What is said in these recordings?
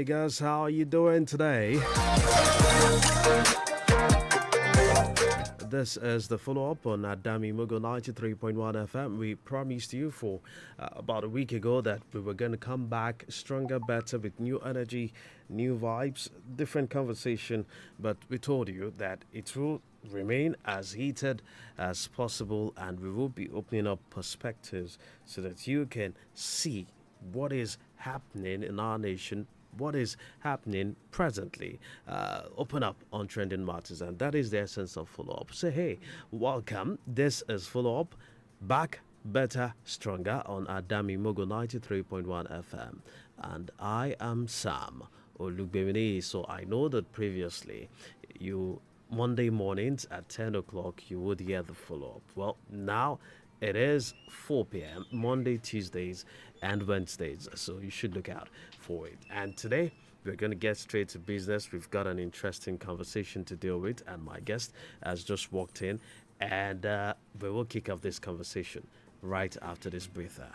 Lagos. How are you doing today? This is the follow-up on Adami Mugo 93.1 FM. We promised you for about a week ago that we were going to come back stronger, better, with new energy, new vibes, different conversation. But we told you that it will remain as heated as possible, and we will be opening up perspectives so that you can see what is happening in our nation, what is happening presently. Open up on trending matters, and that is the essence of follow up. Say, hey, welcome. This is follow up, back, better, stronger on Adami Mogo 93.1 FM, and I am Sam OLUGBEMINIYI. So I know that previously you Monday mornings at 10 o'clock you would hear the follow up. Well, now it is 4 p.m. Monday, Tuesdays, and Wednesdays, so you should look out for it. And today, we're going to get straight to business. We've got an interesting conversation to deal with, and my guest has just walked in, and we will kick off this conversation right after this breather.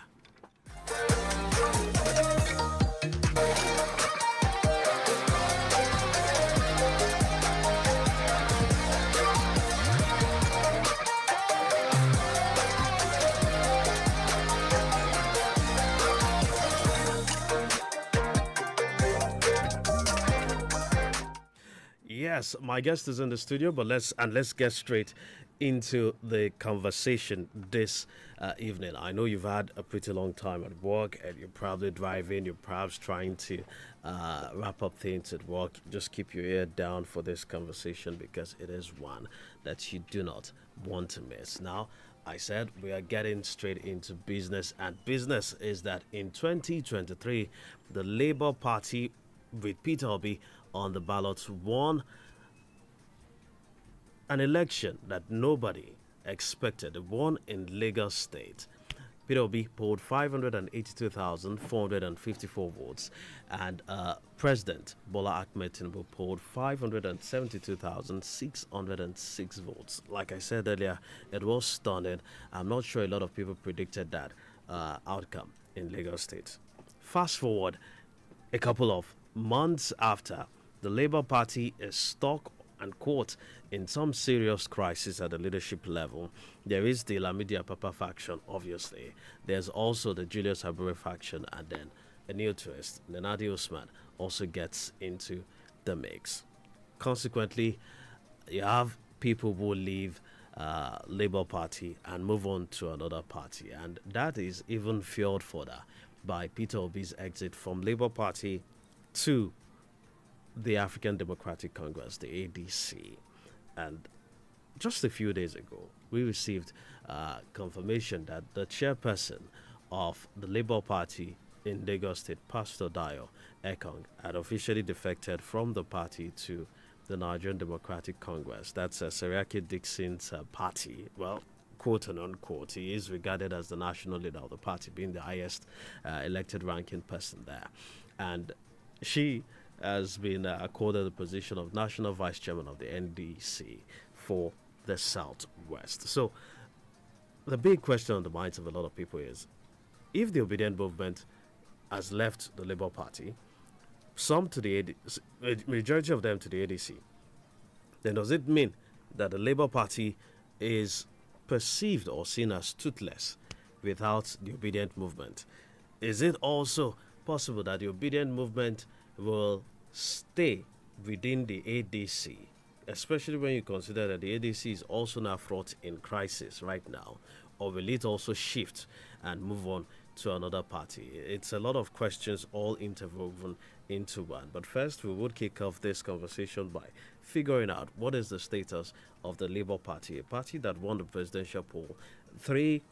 Yes, my guest is in the studio, but let's get straight into the conversation this evening. I know you've had a pretty long time at work, and you're probably driving. You're perhaps trying to wrap up things at work. Just keep your ear down for this conversation because it is one that you do not want to miss. Now, I said we are getting straight into business, and business is that in 2023, the Labour Party with Peter Obi on the ballot won an election that nobody expected, won in Lagos State. Peter Obi polled 582,454 votes, and President Bola Ahmed Tinubu polled 572,606 votes. Like I said earlier, it was stunning. I'm not sure a lot of people predicted that outcome in Lagos State. Fast forward a couple of months after, the Labour Party is stuck and caught in some serious crisis at the leadership level. There is the Lamidi Apapa faction, obviously. There's also the Julius Abure faction, and then a new twist. Nenadi Usman also gets into the mix. Consequently, you have people who leave Labour Party and move on to another party, and that is even fueled further by Peter Obi's exit from Labour Party to the African Democratic Congress, the ADC. And just a few days ago, we received confirmation that the chairperson of the Labour Party in Lagos State, Pastor Dayo Ekong, had officially defected from the party to the Nigerian Democratic Congress. That's Seriake Dixon's party. Well, quote and unquote, he is regarded as the national leader of the party, being the highest elected ranking person there. And she has been accorded the position of National Vice Chairman of the NDC for the Southwest. So the big question on the minds of a lot of people is, if the Obedient Movement has left the Labour Party, some to the majority of them to the ADC, then does it mean that the Labour Party is perceived or seen as toothless without the Obedient Movement? Is it also possible that the Obedient Movement will stay within the ADC, especially when you consider that the ADC is also now fraught in crisis right now? Or will it also shift and move on to another party? It's a lot of questions all interwoven into one. But first, we would kick off this conversation by figuring out what is the status of the Labour Party, a party that won the presidential poll, 3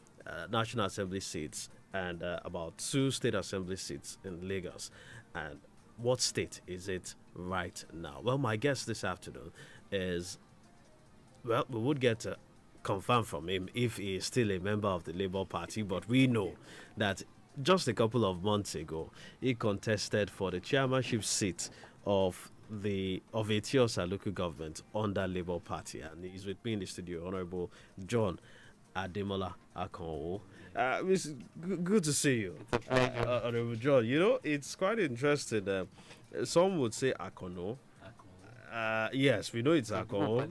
National Assembly seats, and about 2 State Assembly seats in Lagos. And what state is it right now? Well, my guest this afternoon is, well, we would get to confirm from him if he is still a member of the Labour Party, but we know that just a couple of months ago, he contested for the chairmanship seat of Etiosa local government under Labour Party, and he's with me in the studio, Honorable John Ademola Akonwo. It's good to see you, It's a pleasure. Honorable John. You know, it's quite interesting. Some would say Akono. Yes, we know it's Akonwo.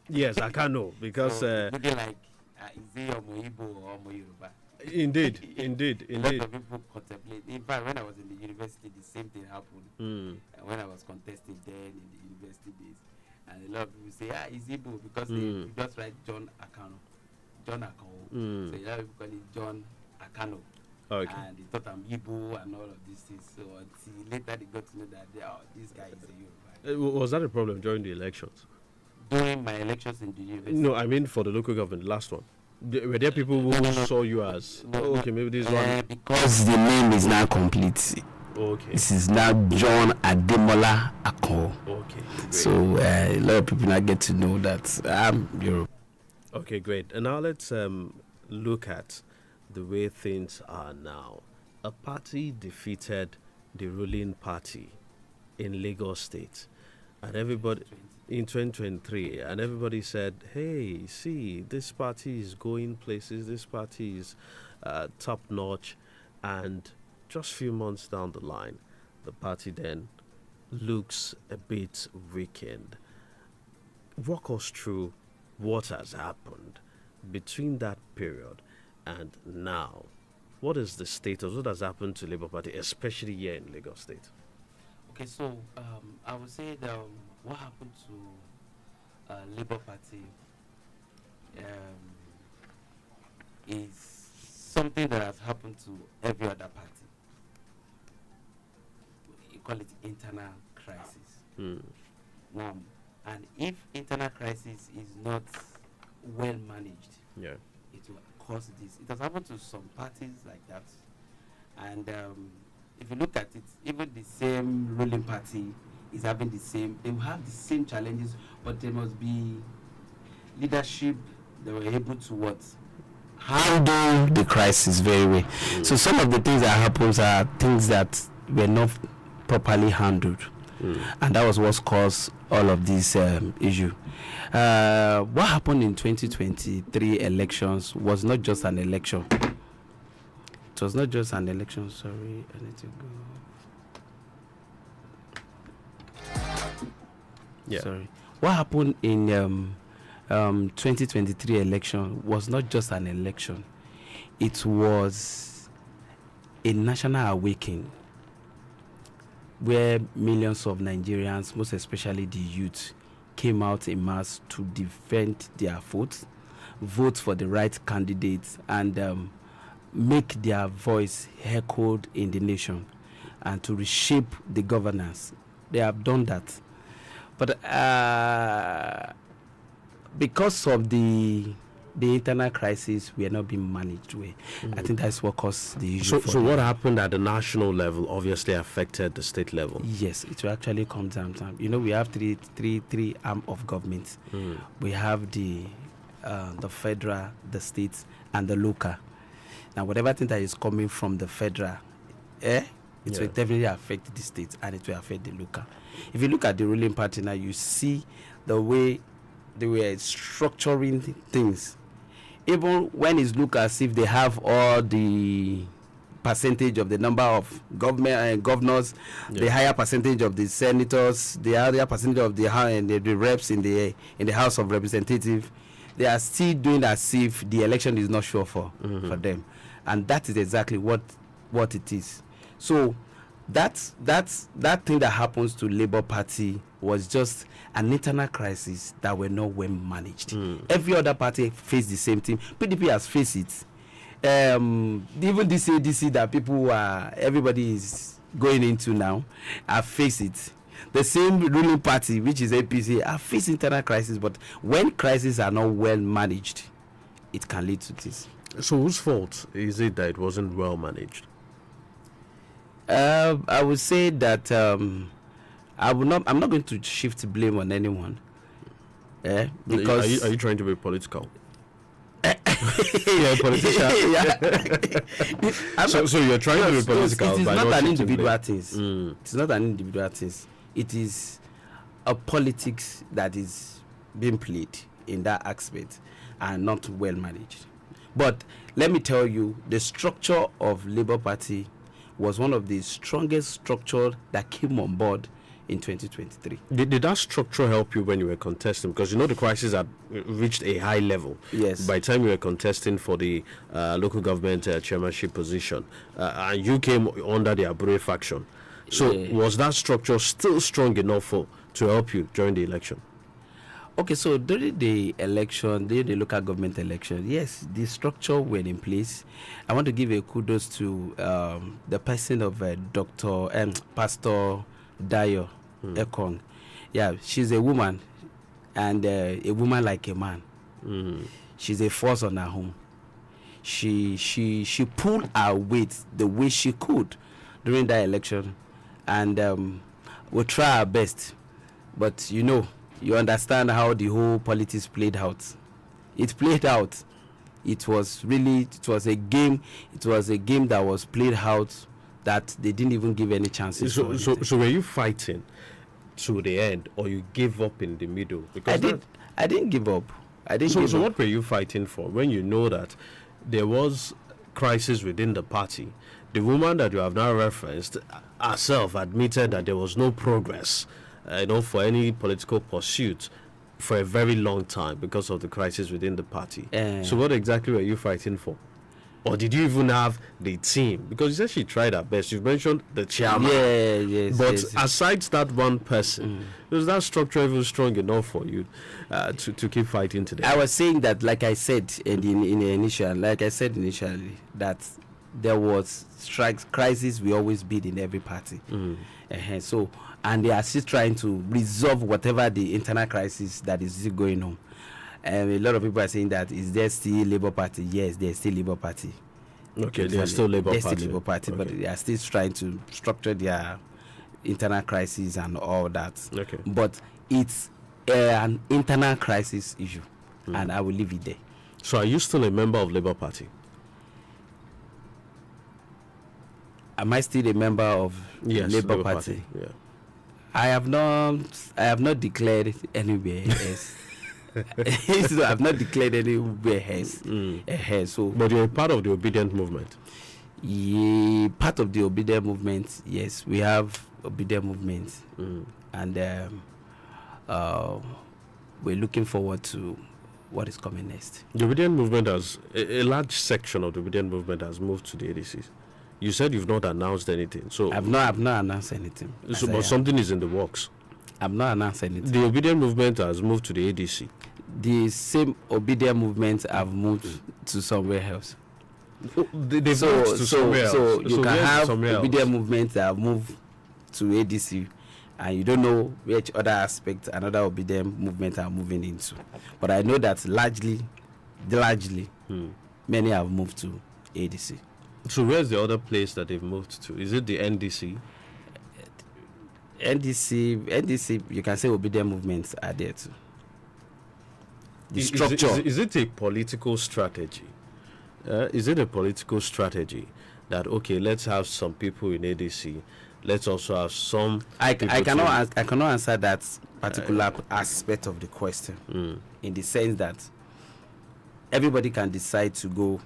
Yes, Akano, because So, would you like, is it Omo Igbo or Omo Yoruba? indeed, A lot of people contemplate. In fact, when I was in the university, the same thing happened. When I was contesting then in the university days, and a lot of people say, it's Igbo because they just write John Akano, John Akano. So a lot of people call it John Akano. Okay. And they thought I'm Igbo and all of these things. So until later they got to know that this guy is a Yoruba. Was that a problem during the elections? During my elections in the university. No, I mean for the local government, the last one. Were there people who saw you as, okay, maybe this one? Because the name is now complete. Okay. This is now John Ademola Akon. Okay. Great. So a lot of people now get to know that I'm Yoruba. Okay, great. And now let's look at the way things are now. A party defeated the ruling party in Lagos State, and everybody in 2023, and everybody said, hey, see, this party is going places, this party is top notch. And just a few months down the line, the party then looks a bit weakened. Walk us through what has happened between that period and now. What is the status? What has happened to Labour Party, especially here in Lagos State? Okay, so I would say that what happened to Labour Party is something that has happened to every other party. You call it internal crisis. Now, and if internal crisis is not well managed, it will cause this. It has happened to some parties like that. And if you look at it, even the same ruling party is having they will have the same challenges, but there must be leadership that were able to handle the crisis very well. So some of the things that happens are things that were not properly handled. And that was what caused all of this issue. What happened in 2023 elections was not just an election. It was not just an election. Sorry, I need to go. Yeah. Sorry. What happened in 2023 election was not just an election. It was a national awakening where millions of Nigerians, most especially the youth, came out in mass to defend their vote for the right candidates, and make their voice echoed in the nation, and to reshape the governance. They have done that. But because of the internal crisis, we are not being managed well. I think that's what caused the issue. So what happened at the national level obviously affected the state level? Yes, it will actually come down. You know, we have three arm of government. We have the federal, the states, and the local. Now, whatever thing that is coming from the federal, it will definitely affect the state, and it will affect the local. If you look at the ruling party now, you see the way they were structuring things. Even when it looks as if they have all the percentage of the number of governors, the higher percentage of the senators, the higher percentage of the reps in the House of Representatives, they are still doing as if the election is not sure for them, and that is exactly what it is. So that thing that happens to Labour Party was just an internal crisis that were not well managed. Every other party faced the same thing. PDP has faced it. Even this ADC that everybody is going into now, have faced it. The same ruling party, which is APC, have faced internal crisis. But when crises are not well managed, it can lead to this. So whose fault is it that it wasn't well managed? I would say that I'm not going to shift blame on anyone. Because are you trying to be political? You're a politician. So you're trying to be political. It is not an individual thing. It's not an individual thing. It is a politics that is being played in that aspect. are not well managed. But let me tell you, the structure of Labour Party was one of the strongest structure that came on board in 2023. Did that structure help you when you were contesting? Because you know the crisis had reached a high level. Yes. By the time you were contesting for the local government chairmanship position, and you came under the Abure faction. So was that structure still strong enough to help you during the election? Okay, so during the election, during the local government election, yes, the structure were in place. I want to give a kudos to the person of Pastor Dayo Ekong. Yeah, she's a woman, and a woman like a man. She's a force on her home. She pulled her weight the way she could during that election, and we'll try our best. But you understand how the whole politics played out. It played out. It was a game. It was a game that was played out that they didn't even give any chances. So were you fighting to the end, or you gave up in the middle? Because I didn't give up. So what were you fighting for when you know that there was crisis within the party? The woman that you have now referenced herself admitted that there was no progress for any political pursuit for a very long time because of the crisis within the party. So what exactly were you fighting for? Or did you even have the team? Because you said she tried her best. You've mentioned the chairman. Yes. But aside that one person, was that structure even strong enough for you to keep fighting today? I was saying that, like I said initially, that there was strikes, crisis we always beat in every party. So, and they are still trying to resolve whatever the internal crisis that is still going on. A lot of people are saying that, is there still Labour Party? Yes, there's still Labour Party. Okay, there's still Labour Party. But they are still trying to structure their internal crisis and all that. Okay. But it's an internal crisis issue, and I will leave it there. So are you still a member of Labour Party? Am I still a member of Labour Party? Yeah. I have not declared anywhere else. So I've not declared anywhere else. So, but you're part of the obedient movement. Yeah, part of the obedient movement. Yes, we have obedient movement, and we're looking forward to what is coming next. The obedient movement has a large section of the obedient movement has moved to the ADCs. You said you've not announced anything, so I've not announced anything. So, but something is in the works. I've not announced anything. The obedient movement has moved to the ADC. The same obedient movement have moved to somewhere else. They've moved to somewhere else. So you can have obedient movement that have moved to ADC, and you don't know which other aspect another obedient movement are moving into. But I know that largely, many have moved to ADC. So where's the other place that they've moved to? Is it the NDC? NDC, you can say obedient movements are there too. The structure. Is it a political strategy? Is it a political strategy that, okay, let's have some people in ADC, let's also have some... I cannot answer that particular aspect of the question, in the sense that everybody can decide to go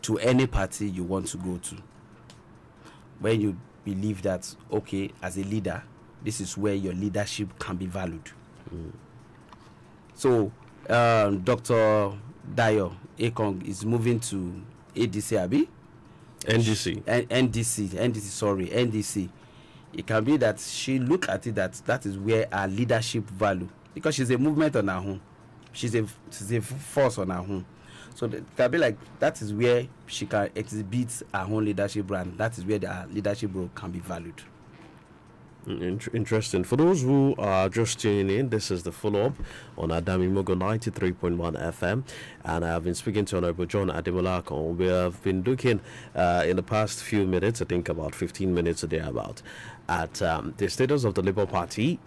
to any party you want to go to. When you believe that, okay, as a leader, this is where your leadership can be valued. So, Dr. Dayo Ekong is moving to ADC, Abi? NDC. NDC. It can be that she look at it that is where her leadership value, because she's a movement on her own. She's a force on her own. So it can be like that is where she can exhibit her own leadership brand. That is where the leadership role can be valued. Interesting. For those who are just tuning in, this is the follow-up on Adami Mogo 93.1 FM, and I have been speaking to Honorable John Ademola. We have been looking in the past few minutes, I think about 15 minutes a day, at the status of the Labour Party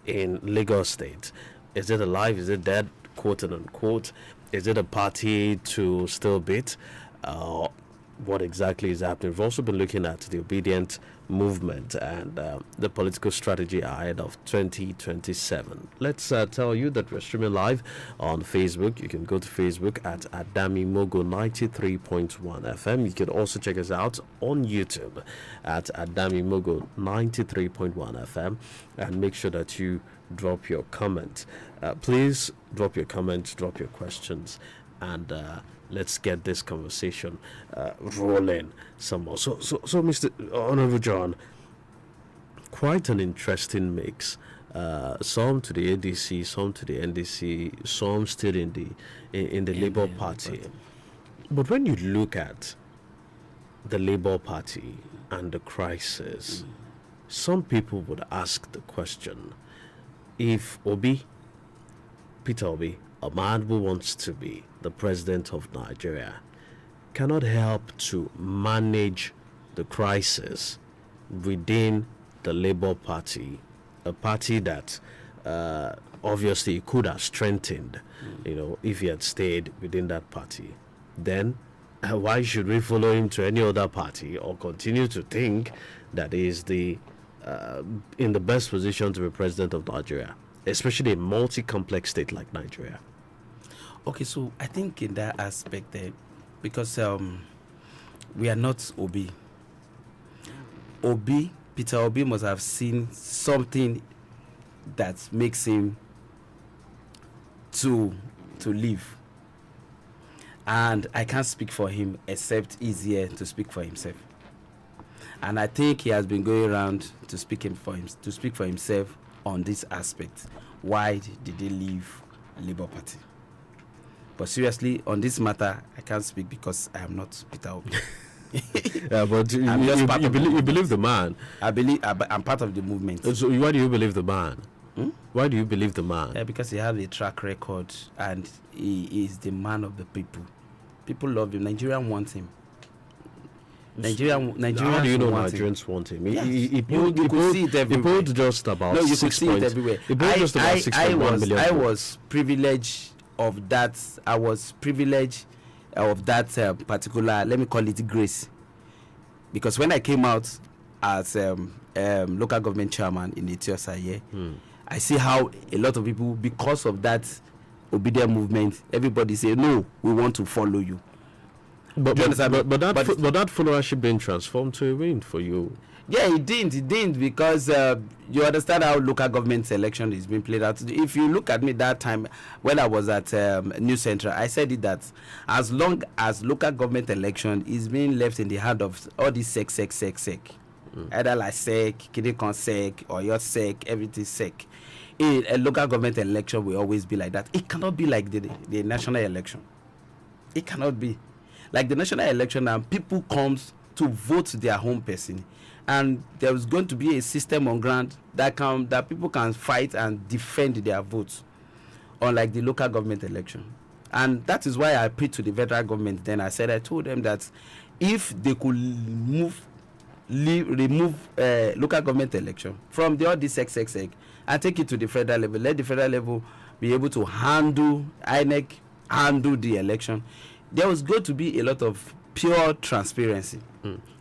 in Lagos State. Is it alive? Is it dead? Quote and unquote. Is it a party to still beat? what exactly is happening. We've also been looking at the obedient movement and the political strategy ahead of 2027. Let's tell you that we're streaming live on Facebook. You can go to Facebook at Adami Mogo 93.1 FM. You can also check us out on YouTube at Adami Mogo 93.1 FM, and make sure that you drop your comment. Please drop your comments, drop your questions, and let's get this conversation rolling some more. So, Mr. Honorable John, quite an interesting mix. Some to the ADC, some to the NDC, some still in the Labour Party. But when you look at the Labour Party and the crisis, some people would ask the question: if Peter Obi, a man who wants to be the president of Nigeria, cannot help to manage the crisis within the Labour Party, a party that obviously could have strengthened, if he had stayed within that party, then why should we follow him to any other party or continue to think that he is in the best position to be president of Nigeria, especially a multi-complex state like Nigeria? Okay, so I think in that aspect, because we are not Obi. Peter Obi must have seen something that makes him to leave. And I can't speak for him, except he's here to speak for himself. And I think he has been going around to speak for himself on this aspect. Why did he leave Labour Party? But seriously, on this matter, I can't speak because I am not Peter Obi. Yeah, but you believe the man. I'm part of the movement. So why do you believe the man? Why do you believe the man? Because he has a track record and he is the man of the people. People love him. Nigerians want him. Nigerians How do you know Nigerians want him? Yes. He could see it everywhere. He polled just about 6 you points. could see it everywhere. He polled just about 6.1 million. I was privileged of that. I was privileged of that particular, let me call it grace, because when I came out as local government chairman in Etiosa, I see how a lot of people, because of that obedient movement, everybody say, no, we want to follow you. But that followership being transformed to a win for you. Yeah, it didn't, because you understand how local government election is being played out. If you look at me that time when I was at New Central, I said it that as long as local government election is being left in the hand of all these sec. Either like sec, Kidikon sec, or your sec, everything sec. A local government election will always be like that. It cannot be like the national election. It cannot be. Like the national election now, people comes to vote their home person. And there's going to be a system on ground that people can fight and defend their votes, unlike the local government election. And that is why I appealed to the federal government. Then I told them that if they could remove local government election from all this sec and take it to the federal level, let the federal level be able to handle INEC, handle the election, there was going to be a lot of pure transparency.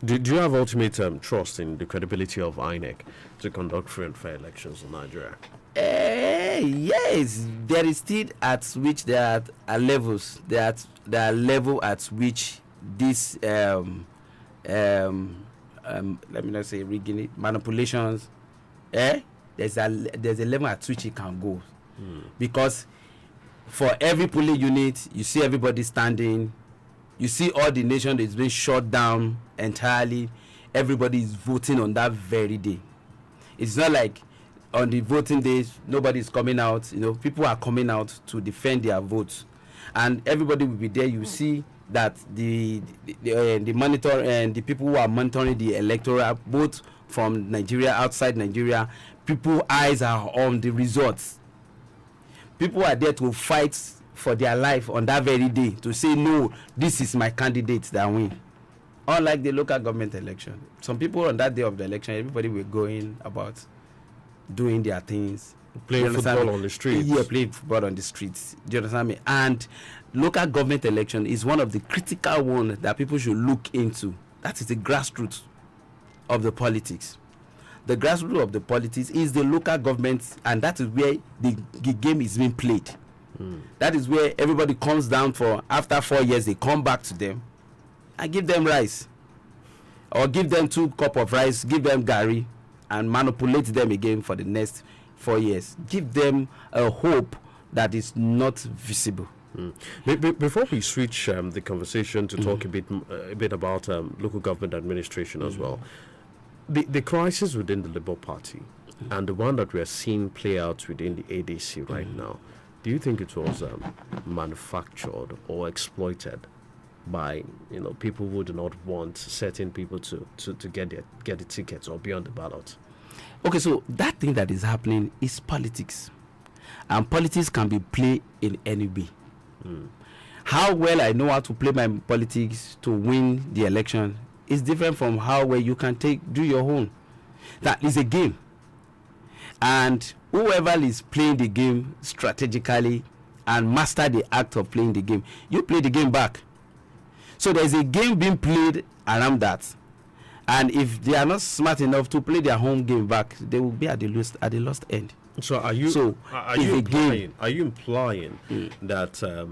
Do you have ultimate trust in the credibility of INEC to conduct free and fair elections in Nigeria? Yes, there is still at which there are levels. There are level at which this let me not say rigging, manipulations. There's a level at which it can go, because for every polling unit, you see everybody standing. You see all the nation is being shut down entirely. Everybody is voting on that very day. It's not like on the voting days, nobody is coming out. People are coming out to defend their votes. And everybody will be there. You see that the monitor and the people who are monitoring the electoral, both from Nigeria, outside Nigeria, people's eyes are on the results. People are there to fight for their life on that very day, to say, no, this is my candidate that win. Unlike the local government election, some people on that day of the election, everybody were going about doing their things, Playing football on the streets. Yeah, playing football on the streets. Do you understand me? And local government election is one of the critical ones that people should look into. That is the grassroots of the politics. The grassroots of the politics is the local government, and that is where the game is being played. That is where everybody comes down for, after 4 years, they come back to them and give them rice. Or give them 2 cups of rice, give them gari, and manipulate them again for the next 4 years. Give them a hope that is not visible. Before we switch the conversation to talk a bit about local government administration as well, the crisis within the Labour Party and the one that we are seeing play out within the ADC right now, do you think it was manufactured or exploited by people who do not want certain people to get the tickets or be on the ballot? Okay, so that thing that is happening is politics, and politics can be played in any way. How well I know how to play my politics to win the election is different from how well you can do your own. That is a game, and whoever is playing the game strategically and master the act of playing the game, you play the game back. So there's a game being played around that, and if they are not smart enough to play their home game back, they will be at the lost end. So are you implying that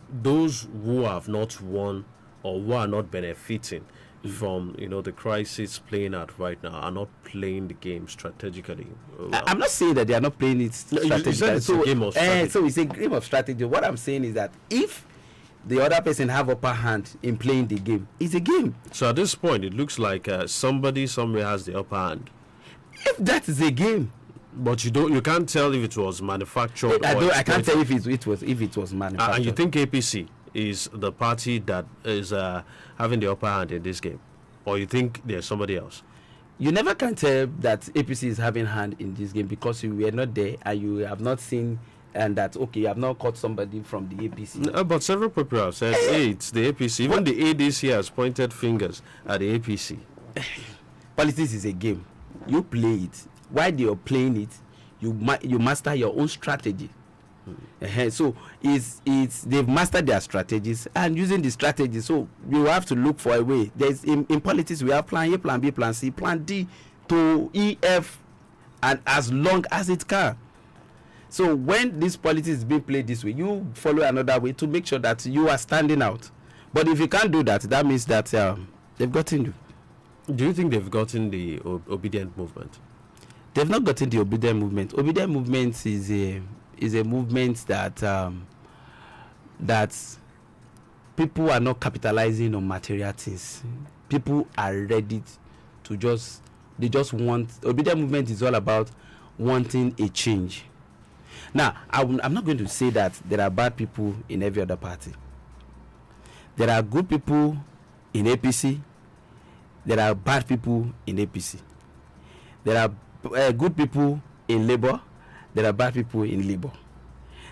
those who have not won or who are not benefiting from the crisis playing out right now are not playing the game strategically? I'm not saying that they are not playing it strategically. It's a game of strategy. So it's a game of strategy. What I'm saying is that if the other person have upper hand in playing the game, it's a game. So at this point, it looks like somebody somewhere has the upper hand. If that is a game, but you can't tell if it was manufactured. I can't tell if it was manufactured. And you think APC is the party that is having the upper hand in this game, or you think there's somebody else? You never can tell that APC is having hand in this game because you were not there and you have not seen. And that, okay, you have not caught somebody from the APC. No, but several people have said, hey, it's the APC. Even the ADC has pointed fingers at the APC. Politics is a game. You play it. While you're playing it, you master your own strategy. So they've mastered their strategies and using the strategy. So you have to look for a way. There's in politics we have plan A, plan B, plan C, plan D to EF, and as long as it can. So when this politics is being played this way, you follow another way to make sure that you are standing out. But if you can't do that, that means that they've gotten you. Do you think they've gotten the obedient movement? They've not gotten the obedient movement. Obedient movement is a movement that people are not capitalizing on material things. People are ready to they just want. Obedient movement is all about wanting a change. Now, I'm not going to say that there are bad people in every other party. There are good people in APC. There are bad people in APC. There are good people in Labour. There are bad people in Labour.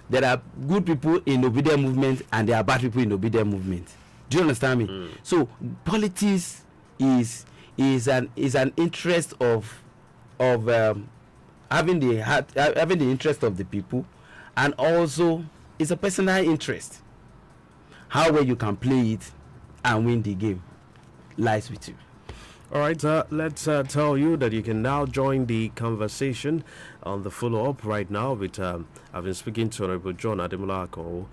There are good people in obedient movement and there are bad people in obedient movement. Do you understand me? So politics is an interest of having the interest of the people, and also it's a personal interest. How well you can play it and win the game lies with you. All right, let's tell you that you can now join the conversation on the follow-up right now with I've been speaking to Honorable John Ademola Akon,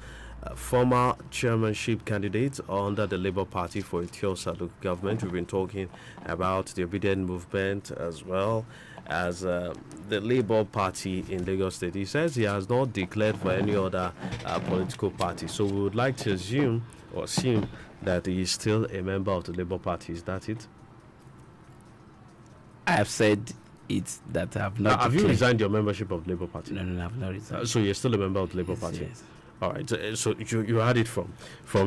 former chairmanship candidate under the Labour Party for Etiosa local government. We've been talking about the obedient movement as well as the Labour Party in Lagos State. He says he has not declared for any other political party. So we would like to assume that he is still a member of the Labour Party. Is that it? I have said it that I have not. Have you resigned your membership of the Labour Party? No, I have not resigned. So you're still a member of the Labour Party? Yes. All right. So you had it from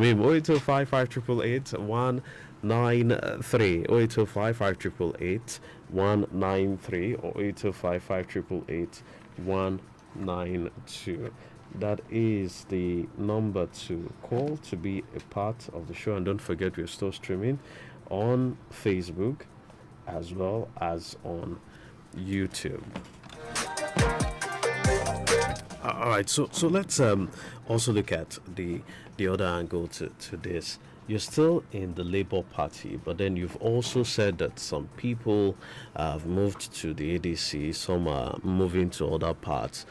him. 0805 5888 193 0805 5888 193 or 0805 5888 192. That is the number to call to be a part of the show. And don't forget, we're still streaming on Facebook as well as on YouTube. All right, so let's also look at the other angle to this. You're still in the Labour Party, but then you've also said that some people have moved to the ADC, some are moving to other parts.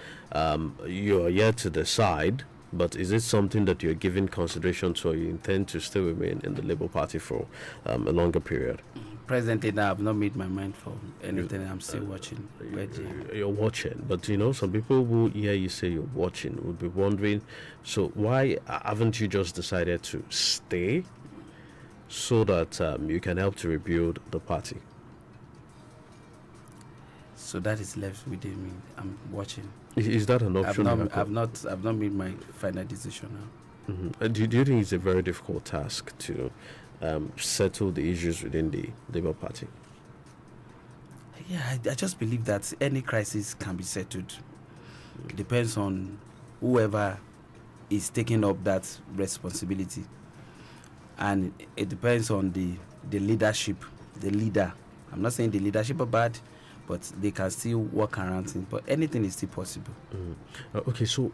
You're yet to decide, but is it something that you're giving consideration to, or you intend to still remain in the Labour Party for a longer period? Presently, now I've not made my mind for anything. I'm still watching. You're watching, but some people who hear you say you're watching would be wondering, so why haven't you just decided to stay so that you can help to rebuild the party? So that is left within me. I'm watching. Is that an option? I've not made my final decision now. Mm-hmm. Do you think it's a very difficult task to settle the issues within the Labour Party? Yeah, I just believe that any crisis can be settled. It depends on whoever is taking up that responsibility, and it depends on the leadership, the leader. I'm not saying the leadership are bad, but they can still work around it. But anything is still possible. Okay, so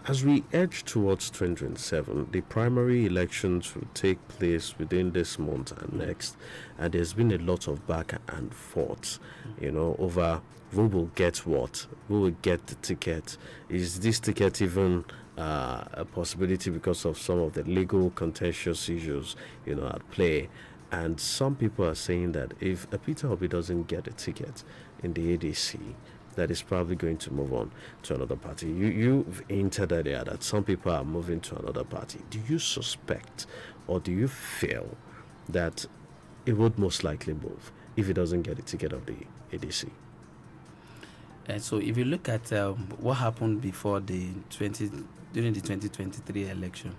as we edge towards 2027, the primary elections will take place within this month and next, and there's been a lot of back and forth, over who will get what, who will get the ticket. Is this ticket even a possibility because of some of the legal contentious issues, at play? And some people are saying that if Peter Obi doesn't get a ticket in the ADC, that is probably going to move on to another party. You've hinted earlier that some people are moving to another party. Do you suspect, or do you feel that it would most likely move if it doesn't get a ticket of the ADC? And so if you look at what happened before during the 2023 election,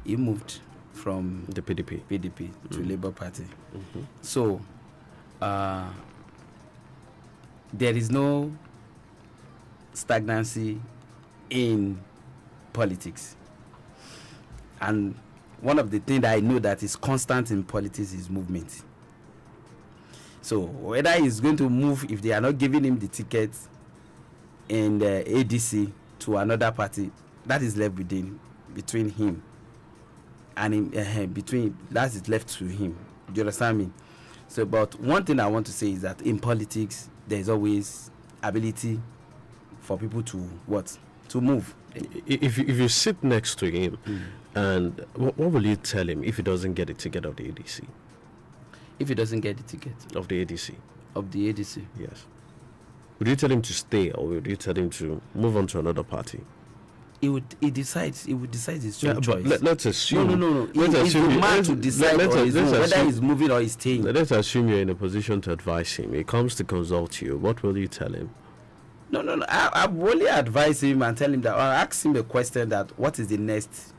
he moved from the PDP to Labour Party. So there is no stagnancy in politics, and one of the things that I know that is constant in politics is movement. So whether he's going to move, if they are not giving him the ticket in the ADC to another party, that is left between him and him, that is left to him. Do you understand me? So, but one thing I want to say is that in politics there is always ability for people to move. If you sit next to him, and what will you tell him if he doesn't get a ticket of the ADC? If he doesn't get the ticket of the ADC? Of the ADC? Yes. Would you tell him to stay, or would you tell him to move on to another party? He would decide his own choice. Let's assume. No. He's the man to decide whether he's moving or he's staying. Let's assume you're in a position to advise him. He comes to consult you. What will you tell him? No. I only advise him and tell him that, or ask him a question that what is the next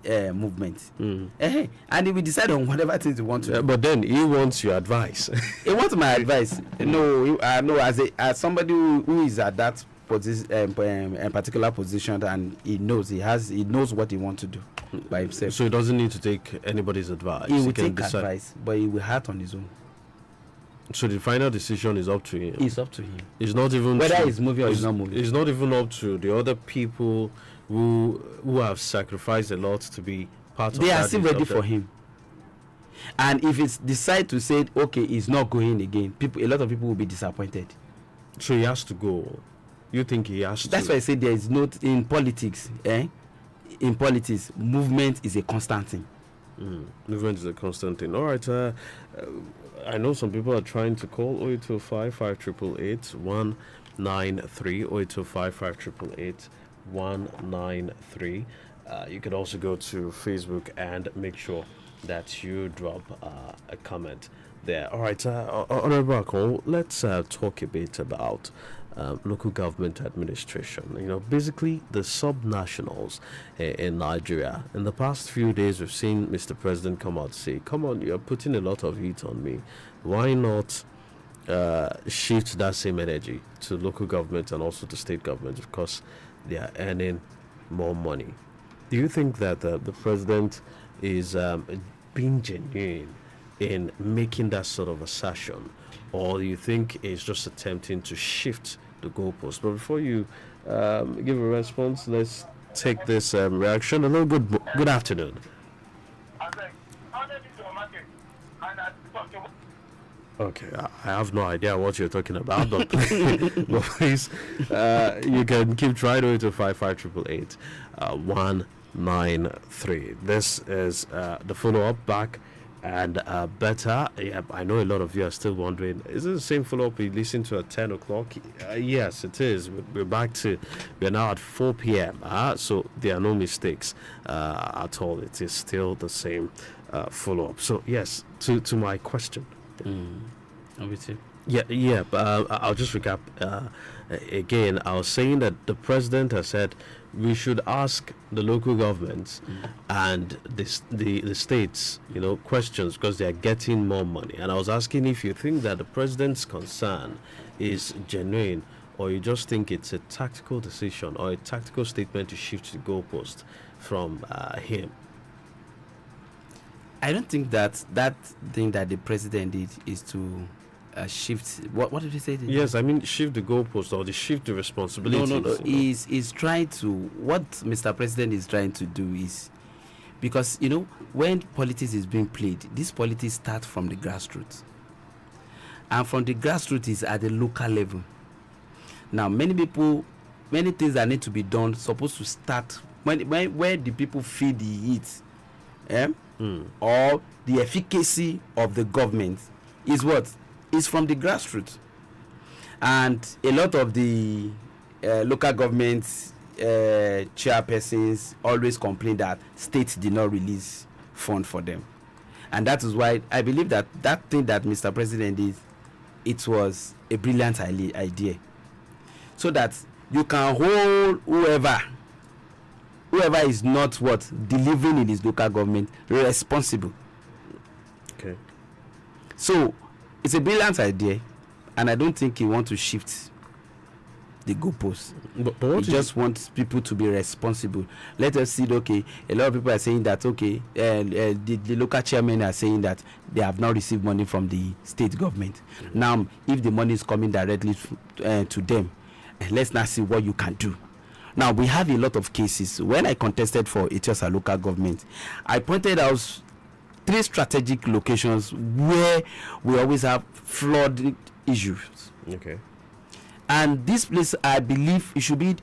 movement, and he will decide on whatever things he wants to do. But then he wants your advice. He wants my advice. No, as somebody who is at that particular position, and he knows what he wants to do by himself. So he doesn't need to take anybody's advice. He will take advice, but he will act on his own. So the final decision is up to him. It's up to him. It's not even whether he's moving or he's not moving. It's not even up to the other people who have sacrificed a lot to be part of that. They are still ready for him. And if it's decide to say, okay, he's not going again, a lot of people will be disappointed. So he has to go. You think he has to? That's why I say there is not in politics. In politics, movement is a constant thing. Movement is a constant thing. All right. I know some people are trying to call 0825 5888 193 0825 5888 193. You could also go to Facebook and make sure that you drop a comment there. All right, Honorable Akon, let's talk a bit about local government administration. Basically the subnationals in Nigeria. In the past few days, we've seen Mr. President come out and say, come on, you're putting a lot of heat on me. Why not shift that same energy to local government and also to state government, because they are earning more money? Do you think that the president is being genuine in making that sort of assertion, or do you think it's just attempting to shift the goalpost? But before you give a response. Let's take this reaction. Hello, good afternoon. Okay, I have no idea what you're talking about, but, but please, you can keep trying to 55 193. This is the follow-up back and better. Yeah, I know a lot of you are still wondering, is it the same follow-up we listened to at 10 o'clock? Yes, it is. We're now at 4 p.m. So there are no mistakes at all. It is still the same follow-up. So yes, to my question. Obviously. Yeah, but I'll just recap again. I was saying that the president has said we should ask the local governments and the states, questions because they are getting more money. And I was asking if you think that the president's concern is genuine, or you just think it's a tactical decision or a tactical statement to shift the goalpost from him. I don't think that thing that the president did is to shift. What did he say? Yes, I mean shift the goalpost or shift the responsibility. No. He's trying to. What Mr. President is trying to do is, because when politics is being played, this politics starts from the grassroots, and from the grassroots is at the local level. Now, many things that need to be done supposed to start where the people feel the heat. Or the efficacy of the government is from the grassroots, and a lot of the local governments chairpersons always complain that states did not release fund for them, and that is why I believe that thing that Mr. President did, it was a brilliant idea, so that you can hold whoever is not delivering in his local government responsible. Okay. So it's a brilliant idea, and I don't think he wants to shift the goalposts. But he just wants people to be responsible. Let us see. Okay, a lot of people are saying that. Okay, the local chairmen are saying that they have not received money from the state government. Now, if the money is coming directly to them, let's now see what you can do. Now, we have a lot of cases. When I contested for Etiosa local government, I pointed out 3 strategic locations where we always have flood issues. Okay. And this place, I believe, it should be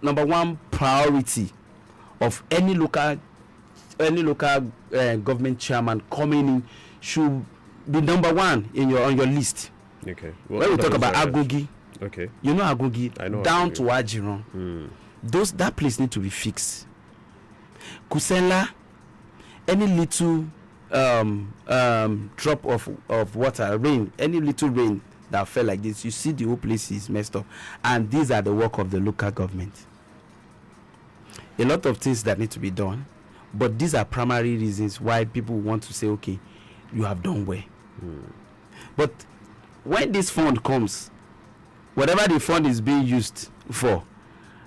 number 1 priority of any local government chairman coming in. Should be number 1 on your list. Okay. When we talk about Agogi, okay, Agogi, I know down Agogi. to Ajiron. That place need to be fixed. Kusela, any little drop of water, rain, any little rain that fell like this, you see the whole place is messed up. And these are the work of the local government. A lot of things that need to be done, but these are primary reasons why people want to say, okay, you have done well. But when this fund comes, whatever the fund is being used for,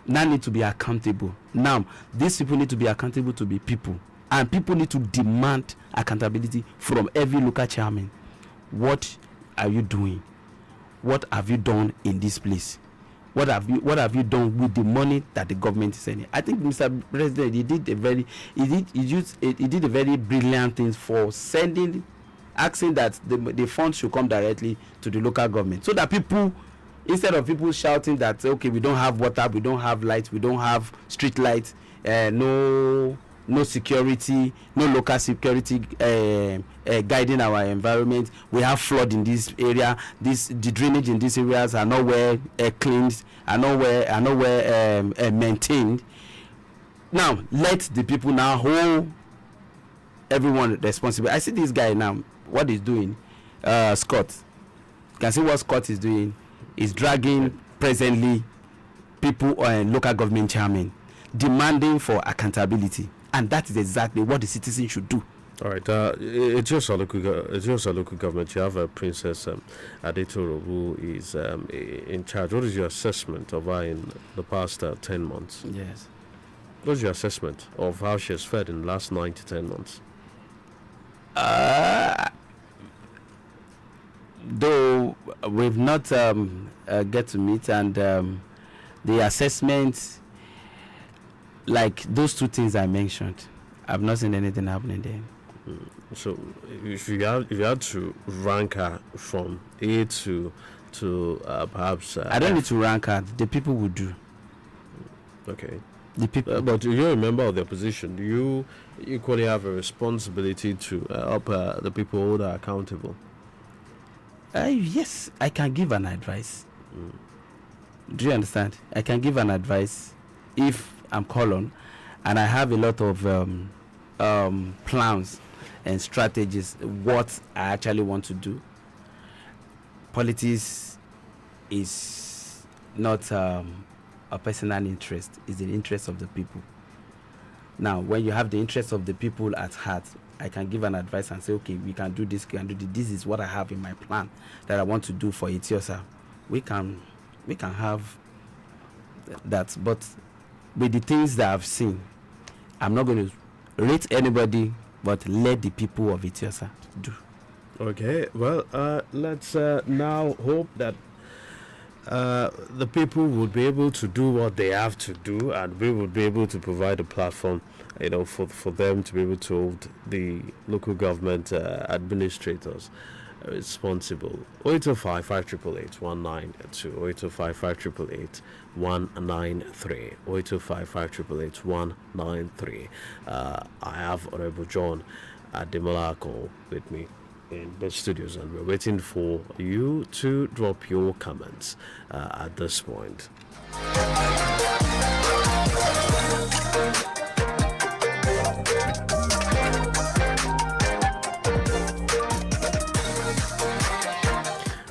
now need to be accountable. Now, these people need to be accountable to be people, and people need to demand accountability from every local chairman. What are you doing? What have you done in this place? What have you done with the money that the government is sending? I think Mr. President, he did a very brilliant thing for asking that the funds should come directly to the local government, so that people, instead of people shouting that, okay, we don't have water, we don't have light, we don't have street lights, no security, no local security guiding our environment, we have flood in this area, the drainage in these areas are nowhere cleaned, are nowhere maintained. Now let the people now hold everyone responsible. I see this guy now, what he's doing, Scott. You can see what Scott is doing. Is dragging presently people and local government chairmen, demanding for accountability, and that is exactly what the citizens should do. All right, it's just a local government. You have a Princess Adetoro who is in charge. What is your assessment of her in the past 10 months? Yes. What's your assessment of how she has fared in the last 9 to 10 months? Though we've not get to meet, and The assessment, like those two things I mentioned, I've not seen anything happening there. So if you had to rank her from A to perhaps I don't need to rank her. The people will do. Okay. The people. But you're a member of the opposition. Do you equally have a responsibility to help the people hold her accountable? Yes, I can give an advice. Do you understand? I can give an advice if I'm called on, and I have a lot of plans and strategies what I actually want to do. Politics is not a personal interest, it's the interest of the people. Now, when you have the interest of the people at heart, I can give an advice and say, okay, we can do this, we can do this. This is what I have in my plan that I want to do for Etiosa. We can have that. But with the things that I've seen, I'm not going to rate anybody, but let the people of Etiosa do. Okay, well, let's now hope that the people would be able to do what they have to do, and we would be able to provide a platform, for them to be able to hold the local government administrators responsible. 0805 588 192, 0805 588 193, 0805 588 193. I have Honorable John Ademola with me in the studios, and we're waiting for you to drop your comments at this point.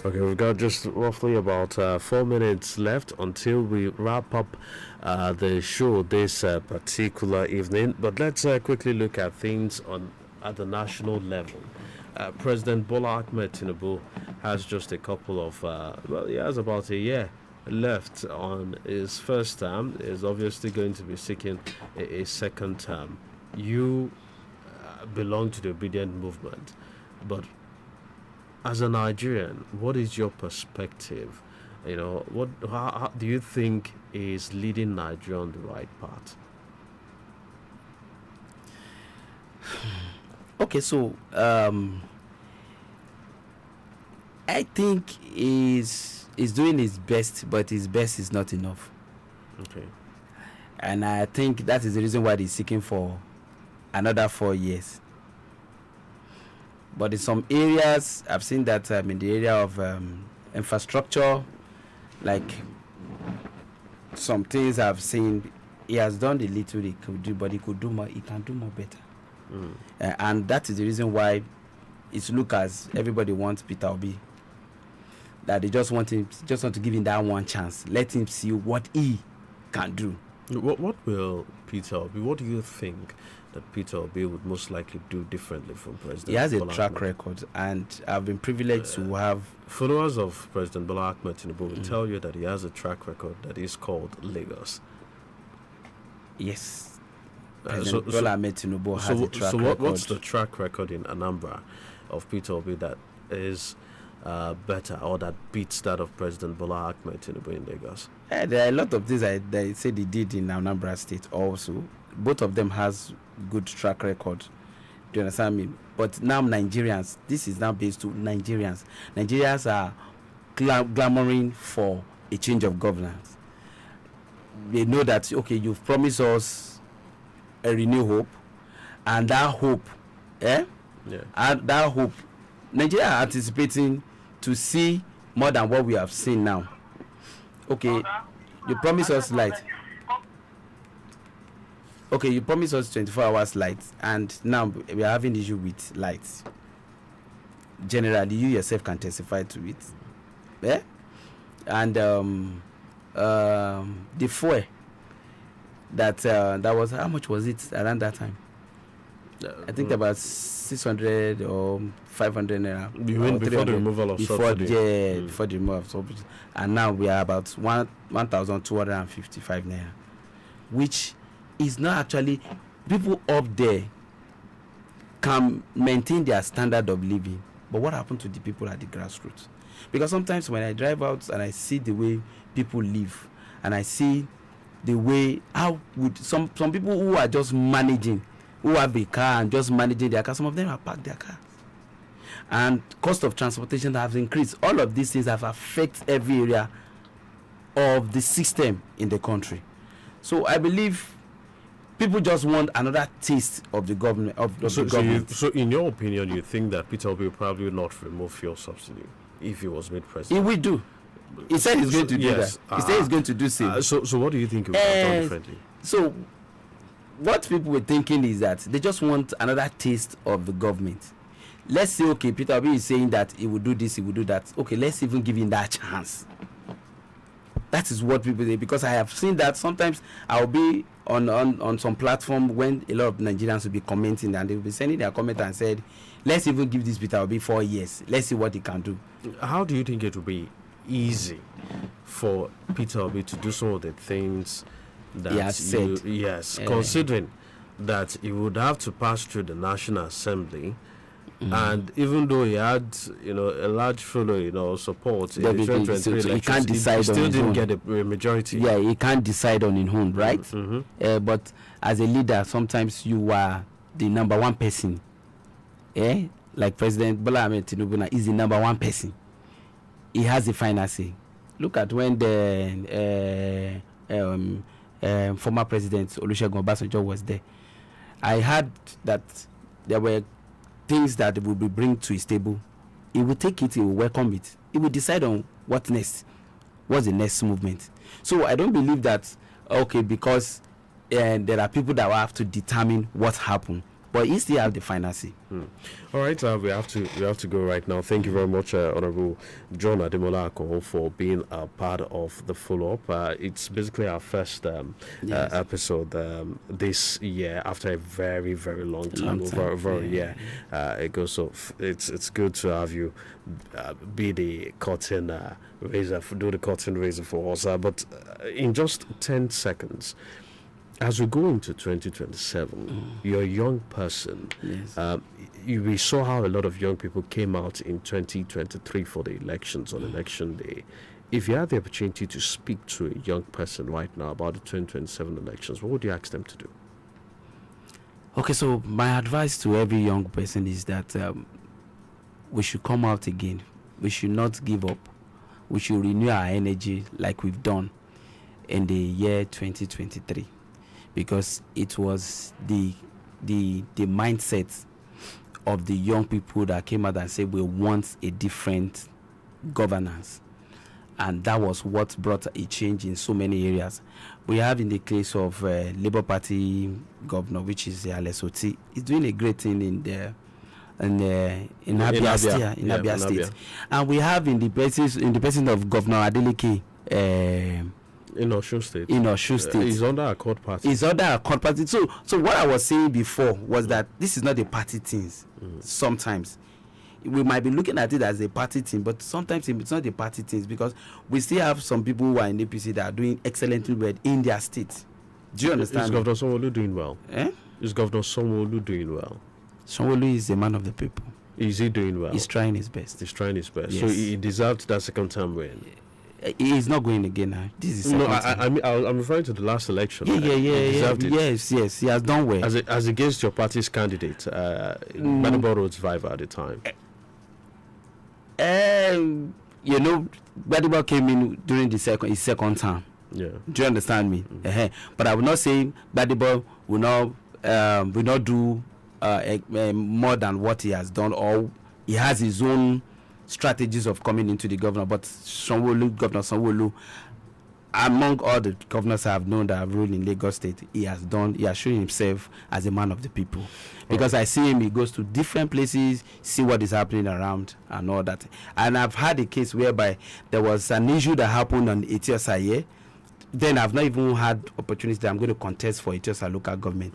Okay, we've got just roughly about 4 minutes left until we wrap up the show this particular evening. But let's quickly look at things at the national level. President Bola Ahmed Tinubu has just a couple of, he has about a year left on his first term. Is obviously going to be seeking a second term. You belong to the obedient movement, but as a Nigerian, what is your perspective? How do you think is leading Nigeria on the right path? Okay, so I think he's doing his best, but his best is not enough. Okay. And I think that is the reason why he's seeking for another 4 years. But in some areas, I've seen that in the area of infrastructure, like some things I've seen, he has done the little he could do, but he could do more. He can do more better. And that is the reason why it's look as everybody wants Peter Obi. That they just want to give him that one chance. Let him see what he can do. What will Peter Obi? What do you think that Peter Obi would most likely do differently from President? He has a Bola track Ahmed? record, and I've been privileged to have followers of President Bola Ahmed Tinubu will tell you that he has a track record that is called Lagos. Yes. President Bola Ahmed Tinubu has a track record. What's the track record in Anambra of Peter Obi that is better or that beats that of President Bola Ahmed Tinubu in Lagos? There are a lot of things they say they did in Anambra State also. Both of them has good track record. Do you understand me? But now Nigerians, this is now based to Nigerians. Nigerians are clamoring for a change of governance. They know that, okay, you've promised us a renewed hope, and that hope, and that hope, Nigeria are anticipating to see more than what we have seen now. Okay, you promise us light. Okay, you promise us 24 hours light, and now we are having issue with lights. Generally, you yourself can testify to it. Yeah? And the fuel that was, how much was it around that time? I think about 600 or 500 naira. You mean before the removal of subsidy? Yeah, before the removal of subsidy. And now we are about 1,255 naira, which is not actually, people up there can maintain their standard of living, but what happened to the people at the grassroots? Because sometimes when I drive out and I see the way people live, and I see the way how would some people who are just managing, who have a car and just managing their car, some of them have parked their car, and cost of transportation have increased. All of these things have affected every area of the system in the country. So I believe people just want another taste of the government So in your opinion, you think that Peter Obi will probably not remove fuel subsidy if he was made president? He will do. He said he's going to do that. He said he's going to do same. So what do you think he would have done differently? So what people were thinking is that they just want another taste of the government. Let's say, okay, Peter Obi is saying that he will do this, he will do that. Okay, let's even give him that chance. That is what people say, because I have seen that sometimes I'll be on some platform when a lot of Nigerians will be commenting, and they will be sending their comment and said, let's even give this Peter Obi 4 years. Let's see what he can do. How do you think it will be easy for Peter Obi to do some of the things that he has said? Considering that he would have to pass through the National Assembly. And even though he had, a large following, support in the 2023 elections, he can't decide he still on didn't his get a majority. Yeah, he can't decide on his own, right? But as a leader, sometimes you are the number one person. Like President Bola Ahmed Tinubu is the number one person. He has the final say. Look at when the former President Olusegun Obasanjo was there. I heard that there were things that will be bring to his table. He will take it, he will welcome it. He will decide on what next, what's the next movement. So I don't believe that, okay, because there are people that will have to determine what happened, but he still have the final say. All right, we have to go right now. Thank you very much, Honorable John Ademola Akoho, for being a part of the follow-up. It's basically our first episode this year after a very, very long time, over a year ago. So it's good to have you be the curtain raiser, do the curtain raiser for us. But in just 10 seconds, as we go into 2027, you're a young person. Yes. We saw how a lot of young people came out in 2023 for the elections on election day. If you had the opportunity to speak to a young person right now about the 2027 elections, what would you ask them to do? Okay, so my advice to every young person is that we should come out again. We should not give up. We should renew our energy like we've done in the year 2023. Because it was the mindset of the young people that came out and said we want a different governance, and that was what brought a change in so many areas. We have in the case of Labour Party governor, which is Alesoti, he's doing a great thing in Abia State, and we have in the person of Governor Adeleke. In Osun State. He's under a court party. So what I was saying before was that this is not a party thing. Sometimes we might be looking at it as a party thing, but sometimes it's not a party thing, because we still have some people who are in APC that are doing excellently well in their state. Do you understand? Is Governor Sanwo-Olu doing well? Is Governor Sanwo-Olu doing well? Sanwo-Olu is a man of the people. Is he doing well? He's trying his best. Yes. So he deserved that second term win. He's not going again now. This is I'm referring to the last election. Yes, he has done well. As against your party's candidate, Gbadebo Road Survivor at the time. Gbadebo came in during his second term. Yeah. Do you understand me? But I will not say Gbadebo will not do more than what he has done, or he has his own strategies of coming into the governor. But Governor Sanwo-Olu, among all the governors I have known that have ruled in Lagos State, he has shown himself as a man of the people. Because I see him, he goes to different places, see what is happening around and all that. And I've had a case whereby there was an issue that happened on Etiosa. Then I've not even had opportunity that I'm going to contest for Etiosa local government.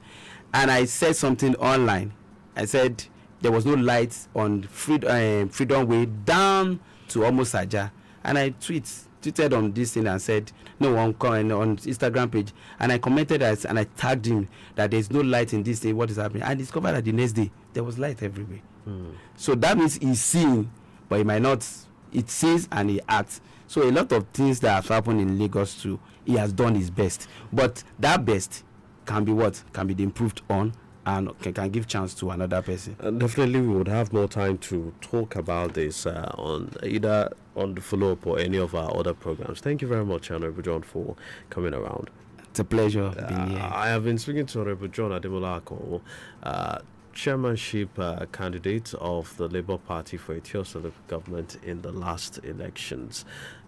And I said something online. I said there was no lights on Freedom Way down to almost Aja. And I tweeted on this thing and said, no one on Instagram page. And I commented and I tagged him that there's no light in this thing, what is happening. I discovered that the next day, there was light everywhere. So that means he's seeing, but he might not It sees and he acts. So a lot of things that have happened in Lagos too, he has done his best. But that best can be what? Can be improved on, and can give chance to another person. And definitely, we would have more time to talk about this on either on the follow-up or any of our other programs. Thank you very much, Honorable John, for coming around. It's a pleasure being here. I have been speaking to Honorable John Ademola Ako, chairmanship candidate of the Labour Party for Ethiopia local government in the last elections.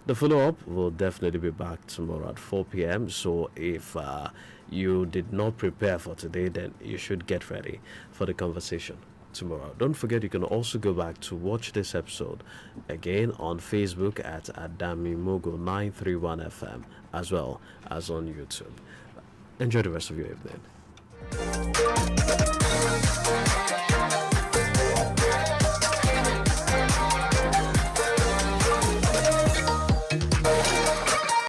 The follow-up will definitely be back tomorrow at 4 p.m. So if you did not prepare for today, then you should get ready for the conversation tomorrow. Don't forget, you can also go back to watch this episode again on Facebook at Adami Mogo 931 FM, as well as on YouTube. Enjoy the rest of your evening.